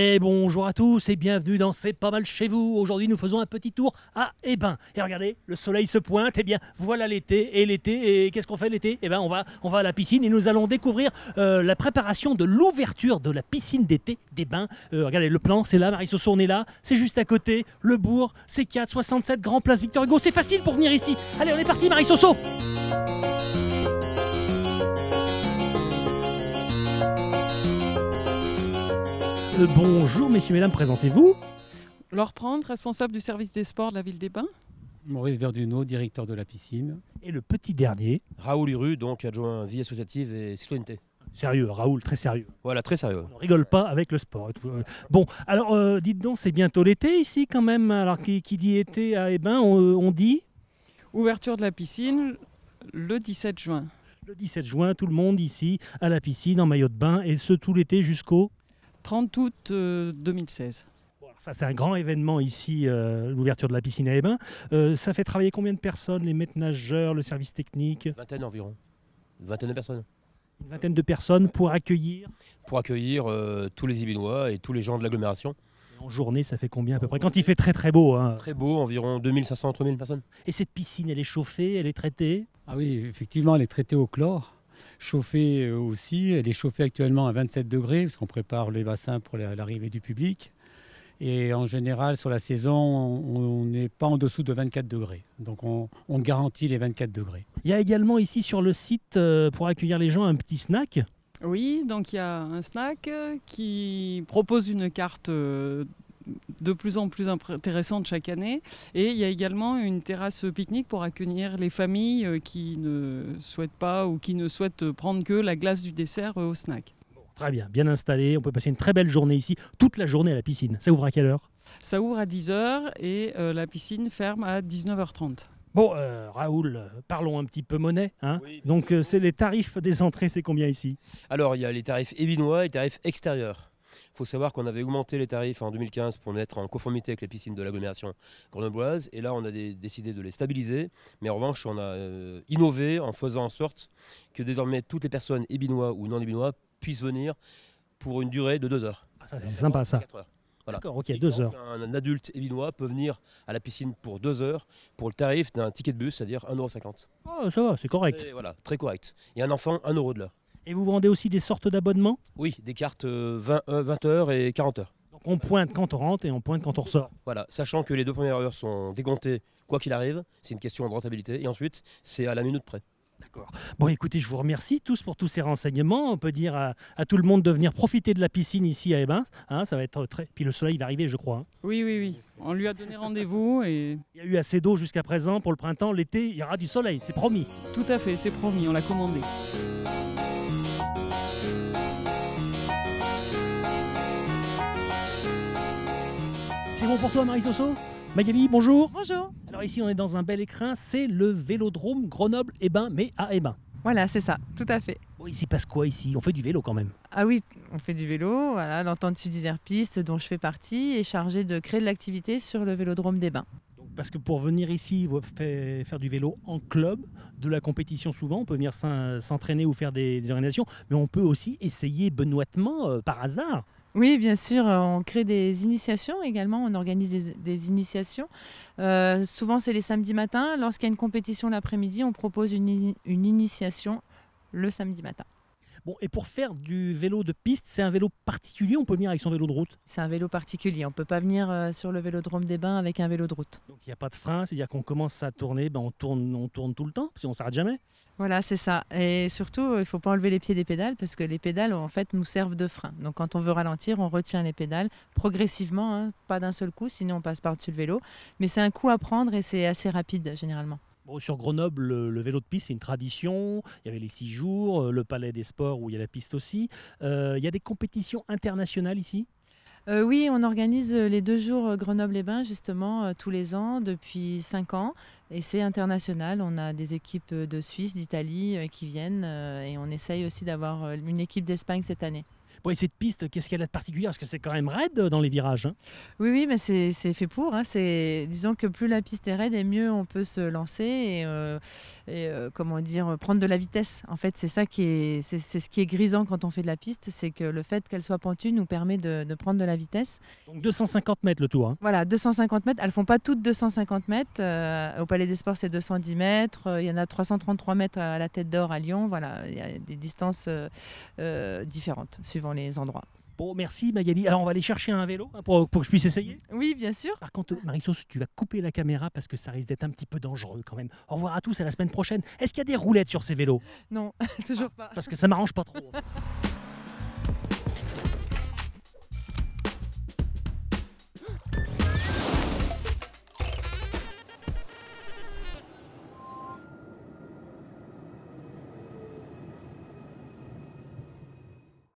Et bonjour à tous et bienvenue dans C'est pas mal chez vous. Aujourd'hui nous faisons un petit tour à Hébin. Et regardez, le soleil se pointe, et bien voilà l'été. Et qu'est-ce qu'on fait l'été? Eh bien on va à la piscine et nous allons découvrir la préparation de l'ouverture de la piscine d'été d'Hébin. Regardez le plan, c'est là, Marie-Soso, on est là, c'est juste à côté, le bourg, C4, 67, Grand Place Victor Hugo, c'est facile pour venir ici. Allez on est parti Marie-Soso. Bonjour messieurs, mesdames, présentez-vous. Laure Prande, responsable du service des sports de la ville d'Hébin. Maurice Verduneau, directeur de la piscine. Et le petit dernier. Raoul Huru, donc adjoint vie associative et citoyenneté. Sérieux, Raoul, très sérieux. Voilà, très sérieux. On ne rigole pas avec le sport. Bon, alors dites donc, c'est bientôt l'été ici quand même. Alors qui dit été à Hébin, on dit Ouverture de la piscine le 17 juin. le 17 juin, tout le monde ici à la piscine en maillot de bain et ce tout l'été jusqu'au 30 août 2016. Bon, ça c'est un grand événement ici, l'ouverture de la piscine à Hébin. Ça fait travailler combien de personnes? Les maîtres nageurs, le service technique? Vingtaine environ. Une vingtaine de personnes. Une vingtaine de personnes pour accueillir. Pour accueillir tous les Ibinois et tous les gens de l'agglomération. En journée, ça fait combien à peu près? Quand il fait très très beau. Hein. Très beau, environ 2500-3000 personnes. Et cette piscine, elle est chauffée, elle est traitée? Ah oui, effectivement, elle est traitée au chlore. Chauffée aussi, elle est chauffée actuellement à 27 degrés, parce qu'on prépare les bassins pour l'arrivée du public. Et en général, sur la saison, on n'est pas en dessous de 24 degrés. Donc on garantit les 24 degrés. Il y a également ici sur le site, pour accueillir les gens, un petit snack. Oui, donc il y a un snack qui propose une carte de plus en plus intéressante chaque année. Et il y a également une terrasse pique-nique pour accueillir les familles qui ne souhaitent pas ou qui ne souhaitent prendre que la glace du dessert au snack. Très bien, bien installé. On peut passer une très belle journée ici, toute la journée à la piscine. Ça ouvre à quelle heure? Ça ouvre à 10h et la piscine ferme à 19h30. Bon, Raoul, parlons un petit peu monnaie. Hein. Oui. Donc, c'est les tarifs des entrées, c'est combien ici? Alors, il y a les tarifs hébinois et les tarifs extérieurs. Il faut savoir qu'on avait augmenté les tarifs en 2015 pour mettre en conformité avec les piscines de l'agglomération grenobloise. Et là, on a décidé de les stabiliser. Mais en revanche, on a innové en faisant en sorte que désormais toutes les personnes hébinois ou non hébinois puissent venir pour une durée de 2 heures. Ah, ça, c'est sympa ça. 4 heures. Voilà. D'accord, ok, 2 heures. Un adulte hébinois peut venir à la piscine pour 2 heures pour le tarif d'un ticket de bus, c'est-à-dire 1,50 €. Oh, ça va, c'est correct. Et voilà, très correct. Et un enfant, 1 € de l'heure. Et vous vendez aussi des sortes d'abonnements? Oui, des cartes 20 heures et 40 heures. Donc, on pointe quand on rentre et on pointe quand on ressort. Voilà, sachant que les 2 premières heures sont décomptées quoi qu'il arrive, c'est une question de rentabilité. Et ensuite, c'est à la minute près. D'accord. Bon, écoutez, je vous remercie tous pour tous ces renseignements. On peut dire à tout le monde de venir profiter de la piscine ici à Hébin. Hein, ça va être très... Puis le soleil va arriver, je crois. Hein. Oui, oui, oui. On lui a donné rendez-vous et Il y a eu assez d'eau jusqu'à présent pour le printemps. L'été, il y aura du soleil, c'est promis. tout à fait, c'est promis, on l'a commandé. C'est bon pour toi, Marie-Soso? Magali, bonjour. Bonjour. Alors ici, on est dans un bel écrin. C'est le Vélodrome Grenoble-Hébin, mais à Hébin. Voilà, c'est ça, tout à fait. Bon, ici passe quoi ici? On fait du vélo quand même. Ah oui, on fait du vélo. Voilà, l'entente Sud-Isère Piste, dont je fais partie, est chargée de créer de l'activité sur le Vélodrome d'Hébin. Donc, parce que pour venir ici, vous faire du vélo en club, de la compétition souvent, on peut venir s'entraîner ou faire des organisations, mais on peut aussi essayer benoîtement par hasard. Oui, bien sûr, on crée des initiations également, on organise des initiations. Souvent, c'est les samedis matins. Lorsqu'il y a une compétition l'après-midi, on propose une initiation le samedi matin. Bon, et pour faire du vélo de piste, c'est un vélo particulier, on peut venir avec son vélo de route. C'est un vélo particulier, on ne peut pas venir sur le Vélodrome d'Hébin avec un vélo de route. Donc il n'y a pas de frein, c'est-à-dire qu'on commence à tourner, on tourne tout le temps, parce qu'on ne s'arrête jamais. Voilà, c'est ça. Et surtout, il ne faut pas enlever les pieds des pédales parce que les pédales, en fait, nous servent de frein. Donc, quand on veut ralentir, on retient les pédales progressivement, hein, pas d'un seul coup, sinon on passe par-dessus le vélo. Mais c'est un coup à prendre et c'est assez rapide, généralement. Bon, sur Grenoble, le vélo de piste, c'est une tradition. Il y avait les 6 jours, le Palais des Sports où il y a la piste aussi. Il y a des compétitions internationales ici. Oui, on organise les 2 jours Grenoble-les-Bains, justement, tous les ans, depuis 5 ans. Et c'est international. On a des équipes de Suisse, d'Italie qui viennent. Et on essaye aussi d'avoir une équipe d'Espagne cette année. Bon, et cette piste, qu'est-ce qu'elle a de particulier? Parce que c'est quand même raide dans les virages. Hein. Oui, oui, mais c'est fait pour. Hein. Disons que plus la piste est raide et mieux on peut se lancer comment dire, prendre de la vitesse. En fait, c'est ça c'est ce qui est grisant quand on fait de la piste, c'est que le fait qu'elle soit pentue nous permet de prendre de la vitesse. Donc 250 mètres le tour. Hein. Voilà, 250 mètres. Elles font pas toutes 250 mètres. Au Palais des Sports, c'est 210 mètres. Il y en a 333 mètres à la Tête d'Or à Lyon. Voilà, il y a des distances différentes suivant les endroits. Bon, merci Magali. Alors, on va aller chercher un vélo pour que je puisse essayer. Oui, bien sûr. Par contre, Marie-Sauce, tu vas couper la caméra parce que ça risque d'être un petit peu dangereux quand même. Au revoir à tous, à la semaine prochaine. Est-ce qu'il y a des roulettes sur ces vélos? Non, toujours pas. Parce que ça m'arrange pas trop.